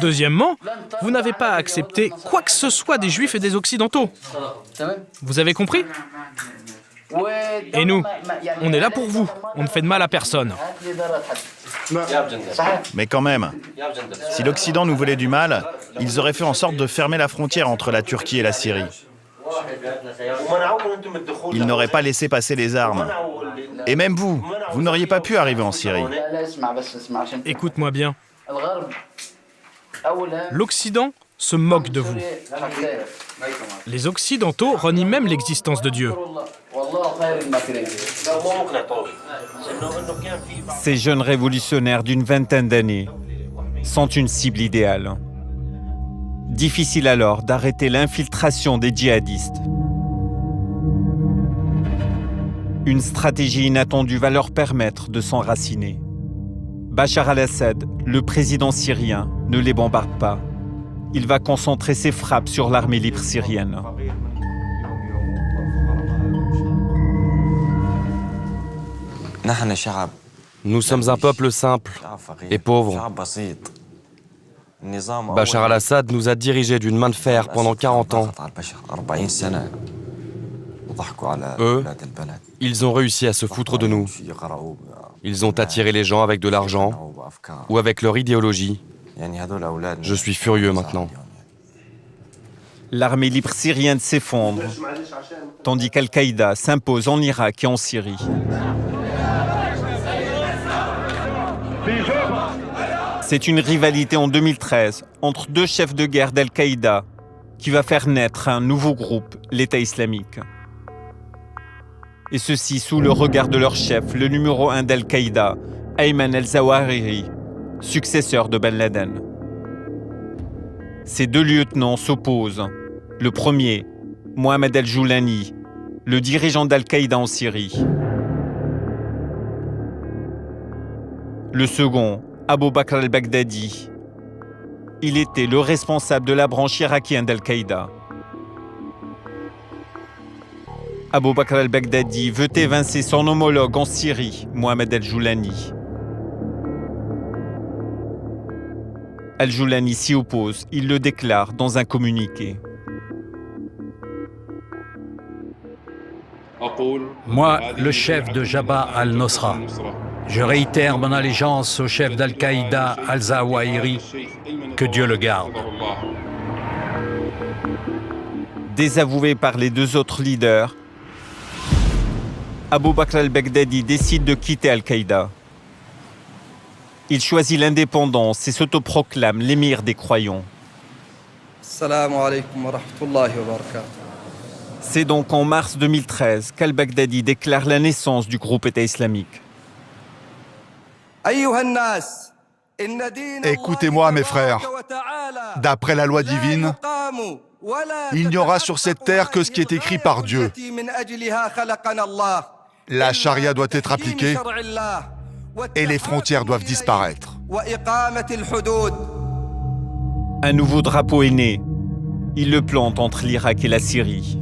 Deuxièmement, vous n'avez pas accepté quoi que ce soit des Juifs et des Occidentaux. Vous avez compris ? Et nous, on est là pour vous. On ne fait de mal à personne. Mais quand même, si l'Occident nous voulait du mal, ils auraient fait en sorte de fermer la frontière entre la Turquie et la Syrie. Ils n'auraient pas laissé passer les armes. Et même vous n'auriez pas pu arriver en Syrie. Écoute-moi bien. L'Occident se moque de vous. Les Occidentaux renient même l'existence de Dieu. Ces jeunes révolutionnaires d'une vingtaine d'années sont une cible idéale. Difficile alors d'arrêter l'infiltration des djihadistes. Une stratégie inattendue va leur permettre de s'enraciner. Bachar al-Assad, le président syrien, ne les bombarde pas. Il va concentrer ses frappes sur l'armée libre syrienne. Nous sommes un peuple simple et pauvre. Bachar al-Assad nous a dirigés d'une main de fer pendant 40 ans. Eux, ils ont réussi à se foutre de nous. Ils ont attiré les gens avec de l'argent ou avec leur idéologie. Je suis furieux maintenant. L'armée libre syrienne s'effondre, tandis qu'Al-Qaïda s'impose en Irak et en Syrie. C'est une rivalité en 2013 entre deux chefs de guerre d'Al-Qaïda qui va faire naître un nouveau groupe, l'État islamique. Et ceci sous le regard de leur chef, le numéro 1 d'Al-Qaïda, Ayman al-Zawahiri, successeur de Ben Laden. Ces deux lieutenants s'opposent. Le premier, Mohamed al-Joulani, le dirigeant d'Al-Qaïda en Syrie. Le second, Abu Bakr al-Baghdadi. Il était le responsable de la branche irakienne d'Al-Qaïda. Abu Bakr al-Baghdadi veut évincer son homologue en Syrie, Mohamed al-Joulani. Al-Joulani s'y oppose, il le déclare dans un communiqué. Moi, le chef de Jabhat al-Nusra, je réitère mon allégeance au chef d'Al-Qaïda, al-Zawahiri, que Dieu le garde. Désavoué par les deux autres leaders, Abu Bakr al-Baghdadi décide de quitter Al-Qaïda. Il choisit l'indépendance et s'autoproclame l'émir des croyants. C'est donc en mars 2013 qu'al-Baghdadi déclare la naissance du groupe État islamique. Écoutez-moi, mes frères. D'après la loi divine, il n'y aura sur cette terre que ce qui est écrit par Dieu. La charia doit être appliquée et les frontières doivent disparaître. Un nouveau drapeau est né. Il le plante entre l'Irak et la Syrie.